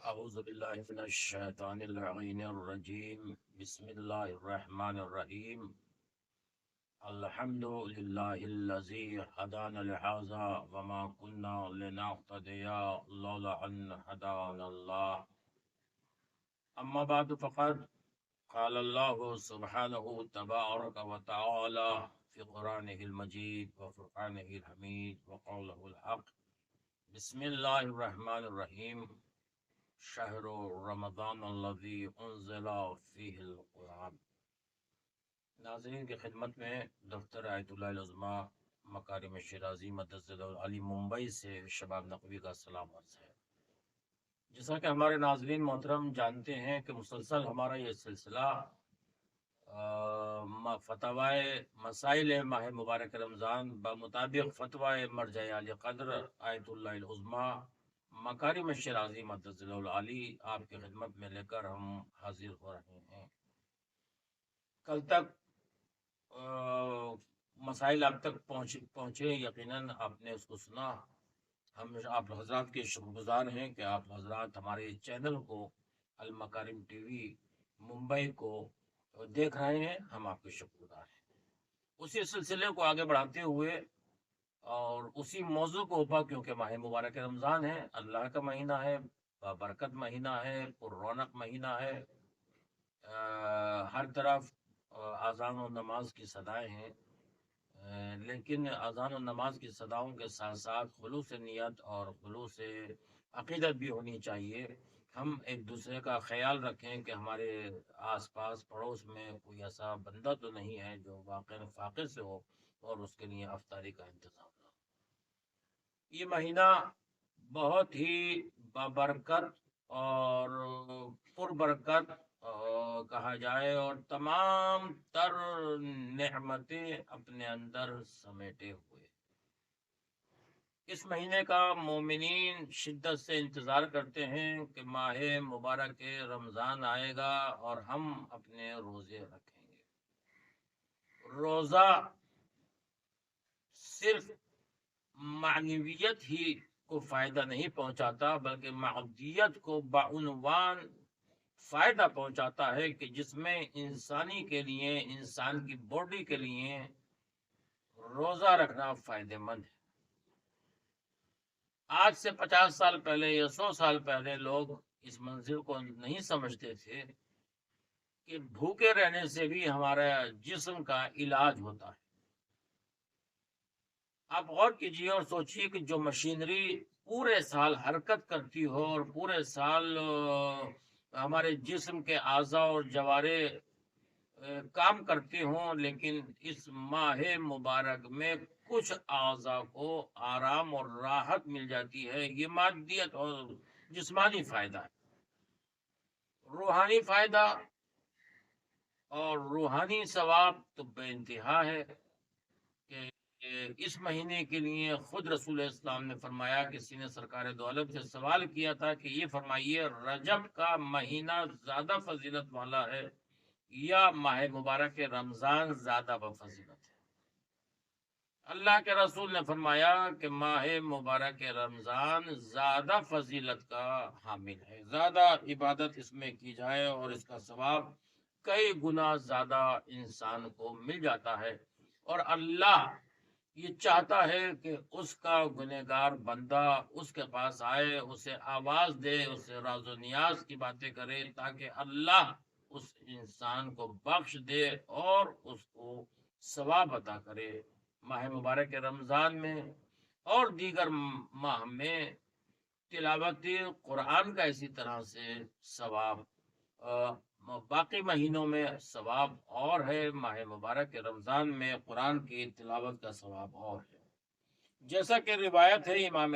اعوذ باللہ من الشیطان اللعین الرجیم بسم اللہ الرحمن الرحیم الحمد للہ الذی ہدانا لہذا وما كنا لنهتدی لولا ان ہدانا اللہ اما بعد فقد قال اللہ سبحانہ تبارک وتعالی فی قرآنہ المجید وفرقانہ الحمید وقولہ الحق بسم اللہ الرحمن الرحیم شہر رمضان الذی انزل فیہ القرآن۔ ناظرین کی خدمت میں دفتر آیت اللہ العظمیٰ مکارم شیرازی مدثر العلی ممبئی سے شباب نقوی کا سلام عرض ہے۔ جیسا کہ ہمارے ناظرین محترم جانتے ہیں کہ مسلسل ہمارا یہ سلسلہ فتوائے مسائل ماہ مبارک رمضان بمطابق فتوائے مرجع علی قدر آیت اللہ العظمیٰ مکارم شیرازی مدثر العلی آپ کی خدمت میں لے کر ہم حاضر ہو رہے ہیں۔ کل تک مسائل آپ تک پہنچے، یقیناً آپ نے اس کو سنا۔ ہم آپ حضرات کے شکر گزار ہیں کہ آپ حضرات ہمارے چینل کو المکارم ٹی وی ممبئی کو دیکھ رہے ہیں، ہم آپ کے شکر گزار ہیں۔ اسی سلسلے کو آگے بڑھاتے ہوئے اور اسی موضوع کو اوپر، کیونکہ ماہ مبارک رمضان ہے، اللہ کا مہینہ ہے، برکت مہینہ ہے، پر رونق مہینہ ہے، ہر طرف اذان و نماز کی صدائیں ہیں، لیکن اذان و نماز کی صداؤں کے ساتھ ساتھ خلوص نیت اور خلوص عقیدت بھی ہونی چاہیے۔ ہم ایک دوسرے کا خیال رکھیں کہ ہمارے آس پاس پڑوس میں کوئی ایسا بندہ تو نہیں ہے جو واقعی فاقے سے ہو اور اس کے لیے افطاری کا انتظام نہ ہو۔ یہ مہینہ بہت ہی بابرکت اور پربرکت کہا جائے، اور تمام تر نعمتیں اپنے اندر سمیٹے ہوئے۔ اس مہینے کا مومنین شدت سے انتظار کرتے ہیں کہ ماہ مبارک رمضان آئے گا اور ہم اپنے روزے رکھیں گے۔ روزہ صرف معنویت ہی کو فائدہ نہیں پہنچاتا، بلکہ معدیت کو بعنوان فائدہ پہنچاتا ہے، کہ جس میں انسانی کے لیے، انسان کی باڈی کے لیے روزہ رکھنا فائدہ مند ہے۔ آج سے 50 سال پہلے یا 100 سال پہلے لوگ اس منظر کو نہیں سمجھتے تھے کہ بھوکے رہنے سے بھی ہمارا جسم کا علاج ہوتا ہے۔ آپ غور کیجیے اور سوچیے کہ جو مشینری پورے سال حرکت کرتی ہو اور پورے سال ہمارے جسم کے اعضاء اور جوارے کام کرتے ہوں، لیکن اس ماہ مبارک میں کچھ اعضاء کو آرام اور راحت مل جاتی ہے۔ یہ مادیت اور جسمانی فائدہ ہے۔ روحانی فائدہ اور روحانی ثواب تو بے انتہا ہے کہ اس مہینے کے لیے خود رسول اسلام نے فرمایا، کسی نے سرکار دو عالم سے سوال کیا تھا کہ یہ فرمائیے، رجب کا مہینہ زیادہ فضیلت والا ہے یا ماہ مبارک رمضان زیادہ بفضیلت ہے؟ اللہ کے رسول نے فرمایا کہ ماہ مبارک رمضان زیادہ فضیلت کا حامل ہے، زیادہ عبادت اس میں کی جائے اور اس کا ثواب کئی گنا زیادہ انسان کو مل جاتا ہے۔ اور اللہ یہ چاہتا ہے کہ اس کا گنہگار بندہ اس کے پاس آئے، اسے آواز دے، اسے راز و نیاز کی باتیں کرے، تاکہ اللہ اس انسان کو بخش دے اور اس کو ثواب عطا کرے۔ ماہ مبارک رمضان میں اور دیگر ماہ میں تلاوت قرآن کا اسی طرح سے ثواب، باقی مہینوں میں ثواب اور ہے، ماہ مبارک رمضان میں قرآن کی تلاوت کا ثواب اور ہے۔ جیسا کہ روایت ہے امام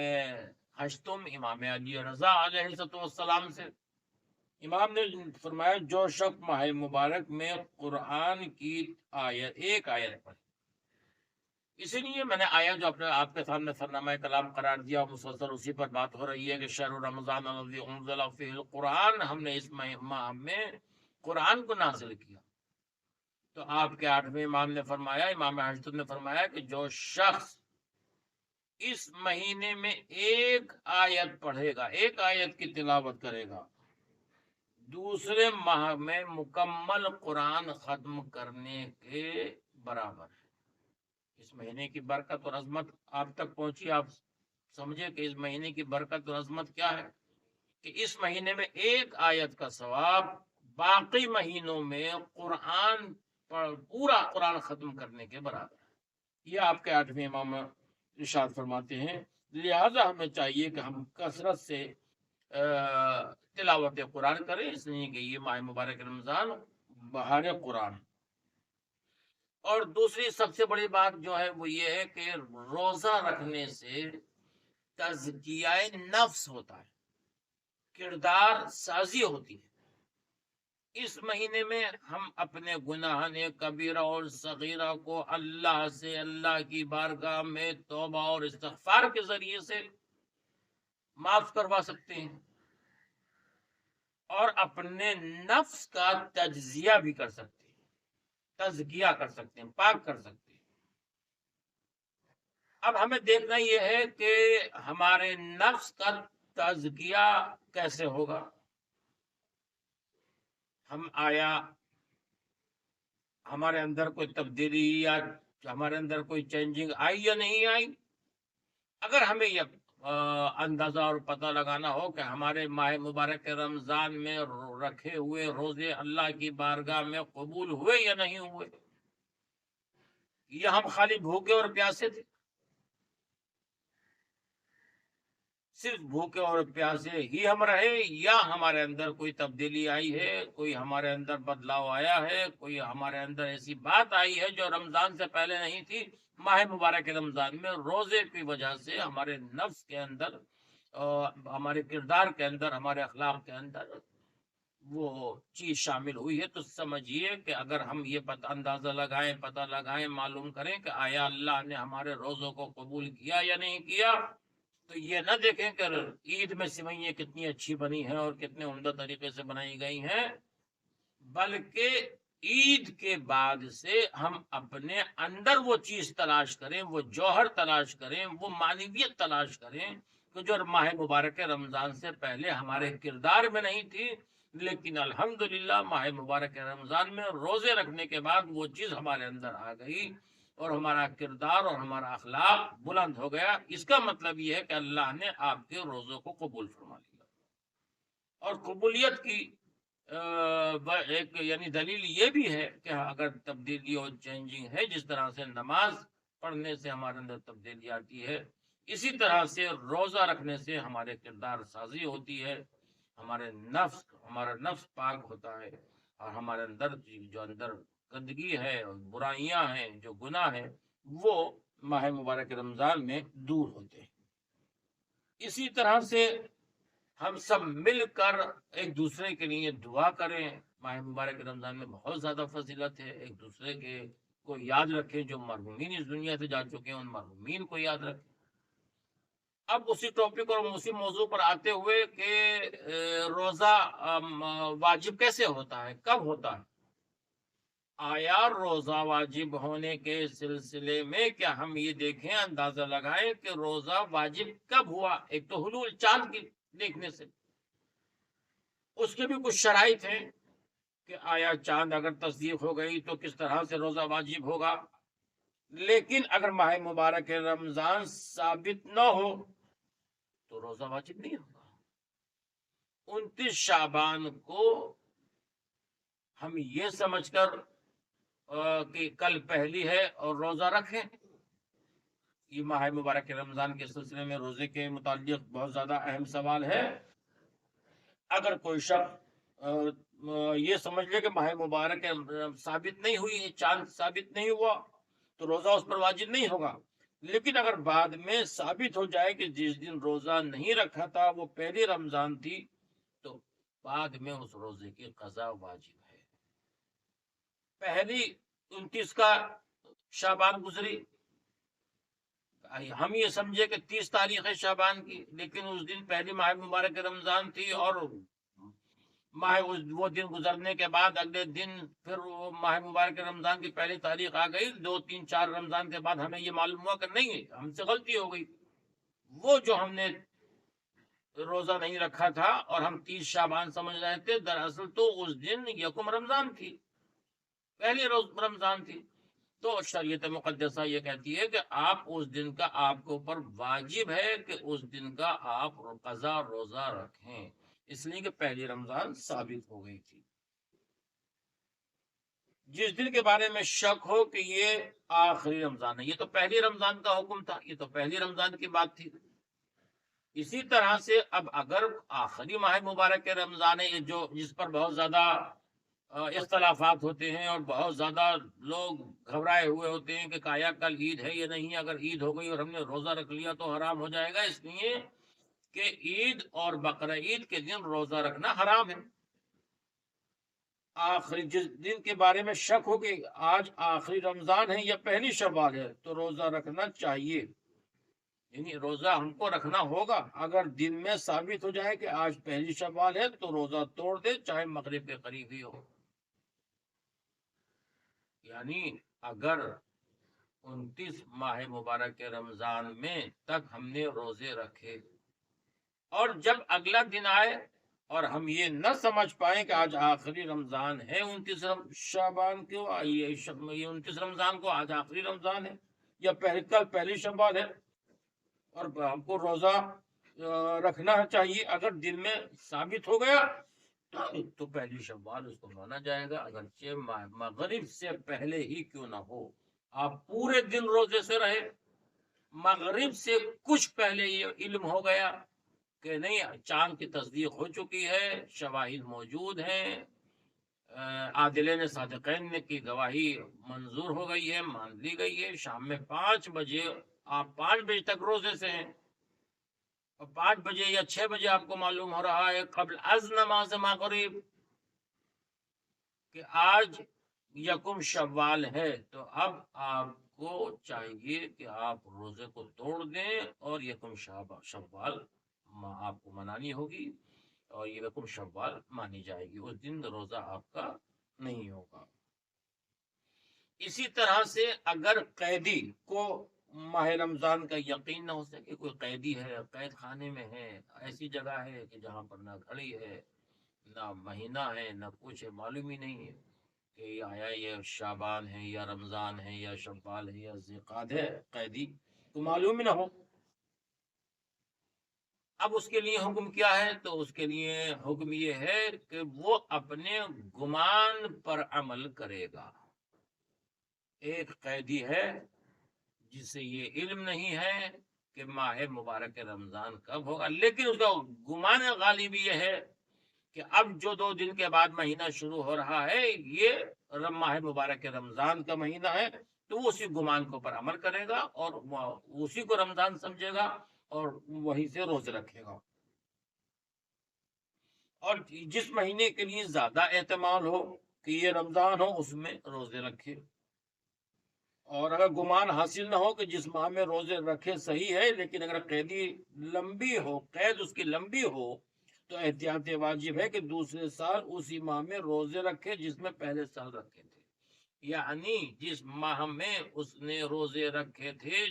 ہشتم امام علی رضا علیہ السلام سے، امام نے فرمایا، جو شخص ماہ مبارک میں قرآن کی ایک آیت پڑھے، اسی لیے میں نے آیا جو آپ کے سامنے سرنامہ کلام قرار دیا، مسلسل اسی پر بات ہو رہی ہے کہ شہر رمضان الذی انزل فیہ القرآن، ہم نے اس ماہ میں قرآن کو نازل کیا۔ تو آپ کے 8ویں امام نے فرمایا، امام حضرت نے فرمایا کہ جو شخص اس مہینے میں ایک آیت پڑھے گا، ایک آیت کی تلاوت کرے گا، دوسرے ماہ میں مکمل قرآن ختم کرنے کے برابر ہے۔ اس مہینے کی برکت اور عظمت آپ تک پہنچی، آپ سمجھے کہ اس مہینے کی برکت اور عظمت کیا ہے، کہ اس مہینے میں ایک آیت کا ثواب باقی مہینوں میں قرآن پورا قرآن ختم کرنے کے برابر ہے۔ یہ آپ کے 8ویں امام ارشاد فرماتے ہیں، لہذا ہمیں چاہیے کہ ہم کثرت سے تلاوت قرآن کریں، اس لیے کہ یہ ماہ مبارک رمضان بہار قرآن۔ اور دوسری سب سے بڑی بات جو ہے وہ یہ ہے کہ روزہ رکھنے سے تزکیہ نفس ہوتا ہے، کردار سازی ہوتی ہے۔ اس مہینے میں ہم اپنے گناہ کبیرہ اور صغیرہ کو اللہ سے، اللہ کی بارگاہ میں توبہ اور استغفار کے ذریعے سے معاف کروا سکتے ہیں، اور اپنے نفس کا تجزیہ بھی کر سکتے ہیں، تزکیہ کر سکتے ہیں، پاک کر سکتے ہیں۔ اب ہمیں دیکھنا یہ ہے کہ ہمارے نفس کا تزکیہ کیسے ہوگا۔ ہم آیا ہمارے اندر کوئی تبدیلی یا ہمارے اندر کوئی چینجنگ آئی یا نہیں آئی۔ اگر ہمیں یہ اندازہ اور پتہ لگانا ہو کہ ہمارے ماہ مبارک رمضان میں رکھے ہوئے روزے اللہ کی بارگاہ میں قبول ہوئے یا نہیں ہوئے، یا ہم خالی بھوکے اور پیاسے تھے، صرف بھوکے اور پیاسے ہی ہم رہے، یا ہمارے اندر کوئی تبدیلی آئی ہے، کوئی ہمارے اندر بدلاؤ آیا ہے، کوئی ہمارے اندر ایسی بات آئی ہے جو رمضان سے پہلے نہیں تھی۔ ماہ مبارک رمضان میں روزے کی وجہ سے ہمارے نفس کے اندر، ہمارے کردار کے اندر، ہمارے اخلاق کے اندر وہ چیز شامل ہوئی ہے، تو سمجھیے کہ اگر ہم یہ اندازہ لگائیں، پتہ لگائیں، معلوم کریں کہ آیا اللہ نے ہمارے روزوں کو قبول کیا یا نہیں کیا، تو یہ نہ دیکھیں کہ عید میں سوئیاں کتنی اچھی بنی ہیں اور کتنے عمدہ طریقے سے بنائی گئی ہیں، بلکہ عید کے بعد سے ہم اپنے اندر وہ چیز تلاش کریں، وہ جوہر تلاش کریں، وہ معنویت تلاش کریں کہ جو ماہ مبارک رمضان سے پہلے ہمارے کردار میں نہیں تھی، لیکن الحمدللہ ماہ مبارک رمضان میں روزے رکھنے کے بعد وہ چیز ہمارے اندر آ گئی اور ہمارا کردار اور ہمارا اخلاق بلند ہو گیا۔ اس کا مطلب یہ ہے کہ اللہ نے آپ کے روزوں کو قبول فرما لیا۔ اور قبولیت کی ایک یعنی دلیل یہ بھی ہے کہ اگر تبدیلی اور چینجنگ ہے، جس طرح سے نماز پڑھنے سے ہمارے اندر تبدیلی آتی ہے، اسی طرح سے روزہ رکھنے سے ہمارے کردار سازی ہوتی ہے، ہمارا نفس پاک ہوتا ہے، اور ہمارے اندر جو اندر گندگی ہے، برائیاں ہیں، جو گناہ ہیں، وہ ماہ مبارک رمضان میں دور ہوتے ہیں۔ اسی طرح سے ہم سب مل کر ایک دوسرے کے لیے دعا کریں۔ ماہ مبارک رمضان میں بہت زیادہ فضیلت ہے، ایک دوسرے کے کو یاد رکھیں، جو مرحومین اس دنیا سے جا چکے ہیں ان مرحومین کو یاد رکھیں۔ اب اسی ٹاپک اور اسی موضوع پر آتے ہوئے کہ روزہ واجب کیسے ہوتا ہے، کب ہوتا ہے؟ آیا روزہ واجب ہونے کے سلسلے میں کیا ہم یہ دیکھیں، اندازہ لگائیں کہ روزہ واجب کب ہوا؟ ایک تو حلول چاند کی دیکھنے سے، اس کے بھی کچھ شرائط ہیں کہ آیا چاند اگر تصدیق ہو گئی تو کس طرح سے روزہ واجب ہوگا۔ لیکن اگر ماہ مبارک رمضان ثابت نہ ہو تو روزہ واجب نہیں ہوگا۔ 29 شعبان کو ہم یہ سمجھ کر کہ کل پہلی ہے اور روزہ رکھیں، یہ ماہ مبارک رمضان کے سلسلے میں روزے کے متعلق بہت زیادہ اہم سوال ہے۔ اگر کوئی شخص یہ سمجھ لے کہ ماہ مبارک ثابت نہیں ہوئی، چاند ثابت نہیں ہوا، تو روزہ اس پر واجب نہیں ہوگا۔ لیکن اگر بعد میں ثابت ہو جائے کہ جس دن روزہ نہیں رکھا تھا وہ پہلی رمضان تھی، تو بعد میں اس روزے کی قضا واجب ہے۔ پہلی 29 کا شعبان گزری، ہم یہ سمجھے کہ 30 تاریخ ہے شعبان کی، لیکن اس دن پہلی ماہ مبارک رمضان تھی، اور وہ دن گزرنے کے بعد اگلے دن پھر وہ ماہ مبارک رمضان کی پہلی تاریخ آ گئی، 2 3 4 رمضان کے بعد ہمیں یہ معلوم ہوا کہ نہیں، ہم سے غلطی ہو گئی، وہ جو ہم نے روزہ نہیں رکھا تھا اور ہم 30 شعبان سمجھ رہے تھے، دراصل تو اس دن یکم رمضان تھی، پہلی روز رمضان تھی۔ تو شریعت مقدسہ یہ کہتی ہے کہ آپ اس دن کا، آپ کے اوپر واجب ہے کہ اس دن کا آپ قضا روزہ رکھیں، اس لیے کہ پہلی رمضان ثابت ہو گئی تھی۔ جس دن کے بارے میں شک ہو کہ یہ آخری رمضان ہے، یہ تو پہلی رمضان کا حکم تھا، یہ تو پہلی رمضان کی بات تھی۔ اسی طرح سے اب اگر آخری ماہ مبارک کے رمضان ہے، جو جس پر بہت زیادہ اختلافات ہوتے ہیں اور بہت زیادہ لوگ گھبرائے ہوئے ہوتے ہیں کہ کایا کل عید ہے یا نہیں، اگر عید ہو گئی اور ہم نے روزہ رکھ لیا تو حرام ہو جائے گا، اس لیے کہ عید اور بقرہ عید کے دن روزہ رکھنا حرام ہے۔ آخری جس دن کے بارے میں شک ہو کہ آج آخری رمضان ہے یا پہلی شوال ہے تو روزہ رکھنا چاہیے، یعنی روزہ ہم کو رکھنا ہوگا۔ اگر دن میں ثابت ہو جائے کہ آج پہلی شوال ہے تو روزہ توڑ دے، چاہے مغرب کے قریب ہی ہو۔ یعنی اگر 29 ماہ مبارک کے رمضان میں تک ہم نے روزے رکھے اور جب اگلا دن آئے اور ہم یہ نہ سمجھ پائیں کہ آج آخری رمضان ہے 29 شعبان کو، یہ 29 رمضان کو آج آخری رمضان ہے یا کل پہلی شوال ہے اور ہم کو روزہ رکھنا چاہیے، اگر دن میں ثابت ہو گیا تو پہلی شوال اس کو مانا جائے گا، اگرچہ مغرب سے پہلے ہی کیوں نہ ہو۔ آپ پورے دن روزے سے رہے، مغرب سے کچھ پہلے یہ علم ہو گیا کہ نہیں، چاند کی تصدیق ہو چکی ہے، شواہد موجود ہیں، عادلین صادقین نے کی گواہی منظور ہو گئی ہے، مان لی گئی ہے، شام میں 5 بجے، آپ 5 بجے تک روزے سے ہیں اور 5 بجے یا 6 بجے آپ کو معلوم ہو رہا ہے قبل از نماز مغرب کہ آج یکم شوال ہے، تو اب آپ کو چاہیے کہ آپ روزے کو توڑ دیں اور یکم شوال آپ کو منانی ہوگی اور یہ یکم شوال مانی جائے گی، اس دن روزہ آپ کا نہیں ہوگا۔ اسی طرح سے اگر قیدی کو ماہ رمضان کا یقین نہ ہو سکے، کوئی قیدی ہے، قید خانے میں ہے، ایسی جگہ ہے کہ جہاں پر نہ گھڑی ہے، نہ مہینہ ہے، نہ کچھ ہے، معلوم ہی نہیں ہے کہ آیا یہ شعبان ہے یا رمضان ہے یا شوال ہے یا ذوالقعدہ ہے، قیدی تو معلوم ہی نہ ہو، اب اس کے لیے حکم کیا ہے؟ تو اس کے لیے حکم یہ ہے کہ وہ اپنے گمان پر عمل کرے گا۔ ایک قیدی ہے جسے یہ علم نہیں ہے کہ ماہ مبارک رمضان کب ہوگا، لیکن اس کا گمان غالب یہ ہے کہ اب جو 2 دن کے بعد مہینہ شروع ہو رہا ہے یہ ماہ مبارک رمضان کا مہینہ ہے، تو وہ اسی گمان کو پر عمل کرے گا اور اسی کو رمضان سمجھے گا اور وہیں سے روزے رکھے گا۔ اور جس مہینے کے لیے زیادہ احتمال ہو کہ یہ رمضان ہو اس میں روزے رکھے، اور اگر گمان حاصل نہ ہو کہ جس ماہ میں روزے رکھے صحیح ہے، لیکن اگر قیدی لمبی ہو، قید اس کی لمبی ہو، تو احتیاط واجب ہے کہ دوسرے سال اسی ماہ میں روزے رکھے جس میں پہلے سال رکھے تھے، یعنی جس ماہ میں اس نے روزے رکھے تھے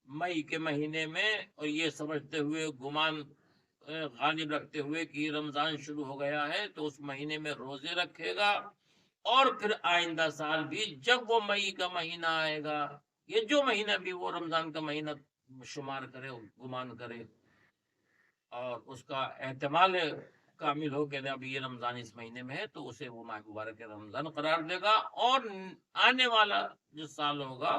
مئی کے مہینے میں، اور یہ سمجھتے ہوئے گمان غالب رکھتے ہوئے کہ رمضان شروع ہو گیا ہے، تو اس مہینے میں روزے رکھے گا، اور پھر آئندہ سال بھی جب وہ مئی کا مہینہ آئے گا، یہ جو مہینہ بھی وہ رمضان کا مہینہ شمار کرے، گمان کرے اور اس کا احتمال کامل ہو کہ اب یہ رمضان اس مہینے میں ہے، تو اسے وہ ماہ مبارک رمضان قرار دے گا، اور آنے والا جو سال ہوگا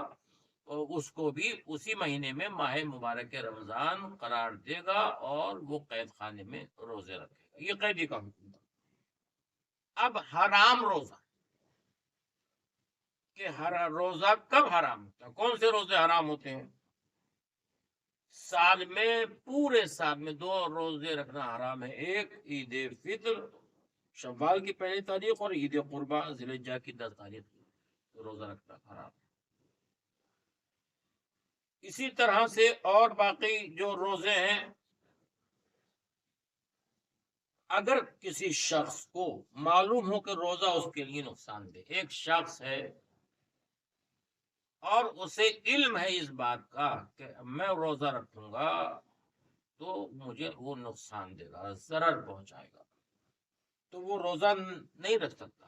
اس کو بھی اسی مہینے میں ماہ مبارک رمضان قرار دے گا اور وہ قید خانے میں روزے رکھے گا۔ یہ قیدی کا حکم تھا۔ اب حرام روزہ، کہ ہر روزہ کب حرام ہوتا ہے، کون سے روزے حرام ہوتے ہیں؟ سال میں، پورے سال میں 2 روزے رکھنا حرام ہے، ایک عید فطر شوال کی 1 تاریخ اور عید قربا ذی الحجہ کی 10 تاریخ روزہ رکھنا حرام۔ اسی طرح سے اور باقی جو روزے ہیں، اگر کسی شخص کو معلوم ہو کہ روزہ اس کے لیے نقصان دہ، ایک شخص ہے اور اسے علم ہے اس بات کا کہ میں روزہ رکھوں گا تو مجھے وہ نقصان دے گا، ضرر پہنچائے گا، تو وہ روزہ نہیں رکھ سکتا،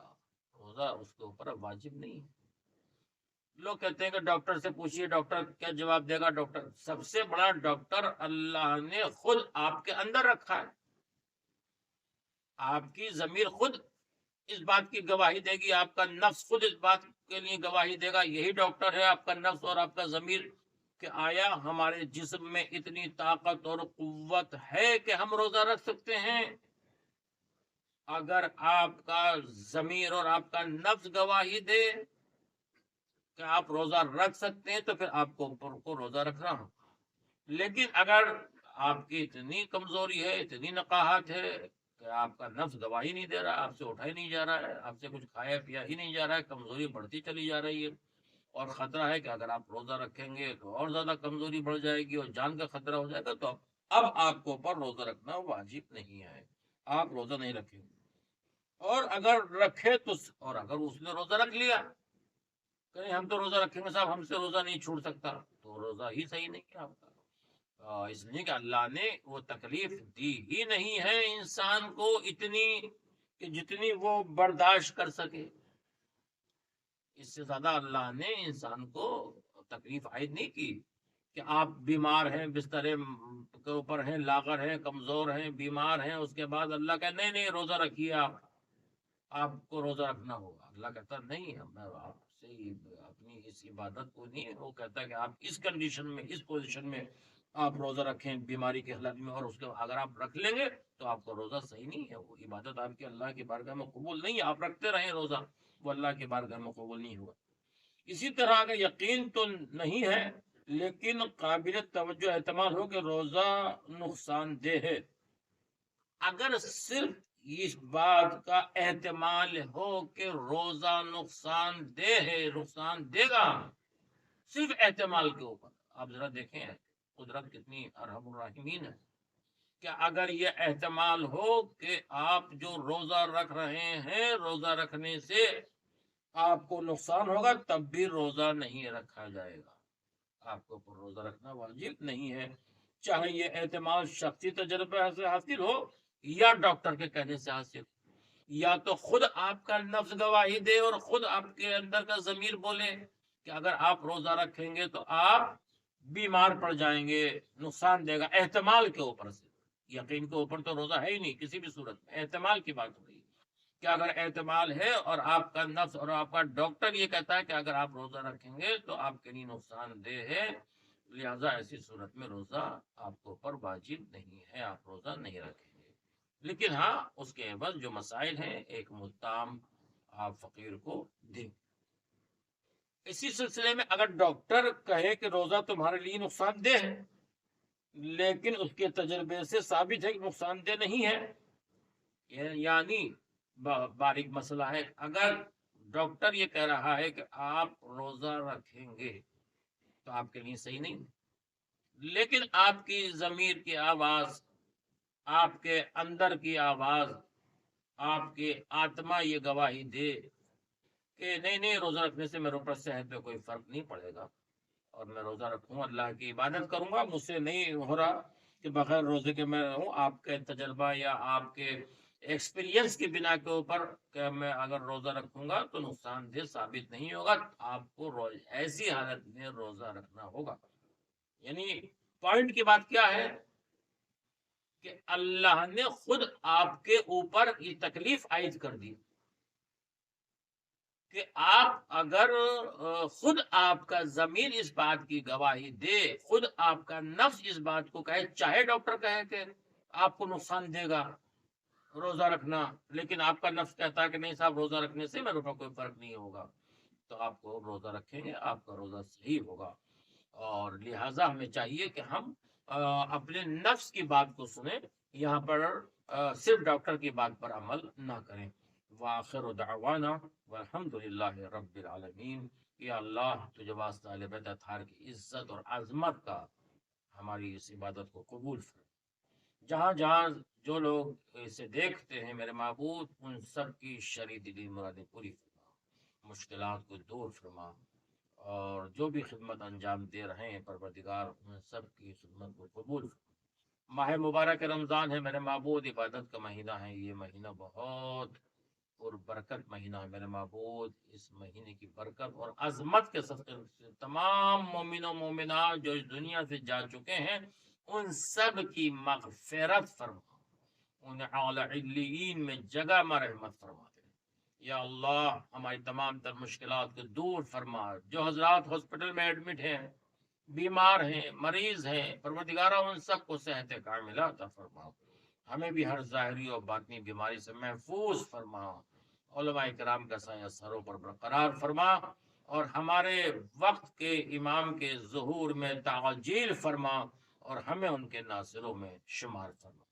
روزہ اس کے اوپر واجب نہیں ہے۔ لوگ کہتے ہیں کہ ڈاکٹر سے پوچھیے، ڈاکٹر کیا جواب دے گا؟ ڈاکٹر سب سے بڑا ڈاکٹر اللہ نے خود آپ کے اندر رکھا ہے، آپ کی ضمیر خود اس بات کی گواہی دے گی، آپ کا نفس خود اس بات کے لیے گواہی دے گا، یہی ڈاکٹر ہے آپ کا نفس اور آپ کا ضمیر، کہ آیا ہمارے جسم میں اتنی طاقت اور قوت ہے کہ ہم روزہ رکھ سکتے ہیں؟ اگر آپ کا ضمیر اور آپ کا نفس گواہی دے کہ آپ روزہ رکھ سکتے ہیں تو پھر آپ کو روزہ رکھنا ہو۔ لیکن اگر آپ کی اتنی کمزوری ہے، اتنی نقاہت ہے کہ آپ کا نفس گواہی نہیں دے رہا، آپ سے اٹھا ہی نہیں جا رہا ہے، آپ سے کچھ کھایا پیا ہی نہیں جا رہا ہے، کمزوری بڑھتی چلی جا رہی ہے، اور خطرہ ہے کہ اگر آپ روزہ رکھیں گے تو اور زیادہ کمزوری بڑھ جائے گی اور جان کا خطرہ ہو جائے گا، تو اب آپ کو اوپر روزہ رکھنا واجب نہیں ہے، آپ روزہ نہیں رکھیں گے۔ اور اگر رکھے تو، اور اگر اس نے روزہ رکھ لیا کہ نہیں ہم تو روزہ رکھیں گے صاحب، ہم سے روزہ نہیں چھوٹ سکتا، تو روزہ ہی صحیح نہیں ہے آپ کا۔ اس لیے کہ اللہ نے وہ تکلیف دی ہی نہیں ہے انسان کو اتنی کہ جتنی وہ برداشت کر سکے، اس سے زیادہ اللہ نے انسان کو تکلیف عائد نہیں کی کہ آپ بیمار ہیں، بستر کے اوپر ہیں، لاغر ہیں، کمزور ہیں، بیمار ہیں، اس کے بعد اللہ کہ نہیں نہیں روزہ رکھیے، آپ کو روزہ رکھنا ہوگا۔ اللہ کہتا نہیں، میں آپ سے اپنی اس عبادت کو نہیں، وہ کہتا ہے کہ آپ اس کنڈیشن میں، اس پوزیشن میں آپ روزہ رکھیں بیماری کے حالت میں، اور اس کے اگر آپ رکھ لیں گے تو آپ کا روزہ صحیح نہیں ہے، وہ عبادت آپ کی اللہ کی بارگاہ میں قبول نہیں ہے، آپ رکھتے رہیں روزہ، وہ اللہ کی بارگاہ میں قبول نہیں ہوا۔ اسی طرح اگر یقین تو نہیں ہے لیکن قابل توجہ احتمال ہو کہ روزہ نقصان دہ ہے، اگر صرف اس بات کا احتمال ہو کہ روزہ نقصان دہ ہے، نقصان دے گا، صرف احتمال کے اوپر، آپ ذرا دیکھیں قدرت کتنی ارحم الراحمین ہے، کہ اگر یہ احتمال ہو کہ آپ جو روزہ رکھ رہے ہیں، روزہ رکھنے سے آپ کو نقصان ہوگا، تب بھی روزہ نہیں رکھا جائے گا، آپ کو روزہ رکھنا واجب نہیں ہے، چاہے یہ احتمال شخصی تجربے سے حاصل ہو یا ڈاکٹر کے کہنے سے حاصل، یا تو خود آپ کا نفس گواہی دے اور خود آپ کے اندر کا ضمیر بولے کہ اگر آپ روزہ رکھیں گے تو آپ بیمار پڑ جائیں گے، نقصان دے گا، احتمال کے اوپر سے، یقین کے اوپر تو روزہ ہے ہی نہیں کسی بھی صورت میں، احتمال کی بات ہو رہی ہے کہ اگر احتمال ہے اور آپ کا نفس اور آپ کا ڈاکٹر یہ کہتا ہے کہ اگر آپ روزہ رکھیں گے تو آپ کے لیے نقصان دہ ہے، لہذا ایسی صورت میں روزہ آپ کو اوپر واجب نہیں ہے، آپ روزہ نہیں رکھیں گے، لیکن ہاں اس کے عوض جو مسائل ہیں ایک مدام آپ فقیر کو دیں۔ اسی سلسلے میں اگر ڈاکٹر کہے کہ روزہ تمہارے لیے نقصان دہ ہے لیکن اس کے تجربے سے ثابت ہے کہ نقصان دہ نہیں ہے، یعنی باریک مسئلہ ہے، اگر ڈاکٹر یہ کہہ رہا ہے کہ آپ روزہ رکھیں گے تو آپ کے لیے صحیح نہیں، لیکن آپ کی ضمیر کی آواز، آپ کے اندر کی آواز، آپ کی آتما یہ گواہی دے کہ نہیں نہیں روزہ رکھنے سے میرے اوپر صحت پہ کوئی فرق نہیں پڑے گا، اور میں روزہ رکھوں، اللہ کی عبادت کروں گا، مجھ سے نہیں ہو رہا کہ بغیر روزے کے میں رہوں، آپ کے تجربہ یا آپ کے ایکسپیرینس کی بنا کے اوپر کہ میں اگر روزہ رکھوں گا تو نقصان دہ ثابت نہیں ہوگا، آپ کو ایسی حالت میں روزہ رکھنا ہوگا۔ یعنی پوائنٹ کی بات کیا ہے کہ اللہ نے خود آپ کے اوپر یہ تکلیف عائد کر دی کہ آپ اگر خود آپ کا ضمیر اس بات کی گواہی دے، خود آپ کا نفس اس بات کو کہے، چاہے ڈاکٹر کہے کہ آپ کو نقصان دے گا روزہ رکھنا، لیکن آپ کا نفس کہتا ہے کہ نہیں صاحب روزہ رکھنے سے میرے اوپر کوئی فرق نہیں ہوگا، تو آپ کو روزہ رکھیں گے، آپ کا روزہ صحیح ہوگا۔ اور لہٰذا ہمیں چاہیے کہ ہم اپنے نفس کی بات کو سنیں، یہاں پر صرف ڈاکٹر کی بات پر عمل نہ کریں۔ وآخر دعوانا والحمد للہ رب العالمین۔ یا اللہ تجھے واسطہ اہل بیت اطہار کی عزت اور عظمت کا ہماری اس عبادت کو قبول فرما، جہاں جہاں جو لوگ اسے دیکھتے ہیں میرے معبود ان سب کی شرعی دلی مرادیں پوری فرما، مشکلات کو دور فرما، اور جو بھی خدمت انجام دے رہے ہیں پروردگار ان سب کی خدمت کو قبول فرما۔ ماہ مبارک رمضان ہے میرے معبود، عبادت کا مہینہ ہے، یہ مہینہ بہت اور برکت مہینہ ہے میرے معبود، اس مہینے کی برکت اور عظمت کے صدقے سے تمام مومن و مومنات جو اس دنیا سے جا چکے ہیں ان سب کی مغفرت فرما، انہیں اعلی علیین میں جگہ میں رحمت فرما دے۔ یا اللہ ہماری تمام تر مشکلات کو دور فرما، جو حضرات ہاسپٹل میں ایڈمٹ ہیں، بیمار ہیں، مریض ہیں، پروردگارہ ان سب کو صحت کاملہ عطا فرما، ہمیں بھی ہر ظاہری اور باطنی بیماری سے محفوظ فرما، علماء کرام کا سایہ سروں پر برقرار فرما، اور ہمارے وقت کے امام کے ظہور میں تعجیل فرما، اور ہمیں ان کے ناصروں میں شمار فرما۔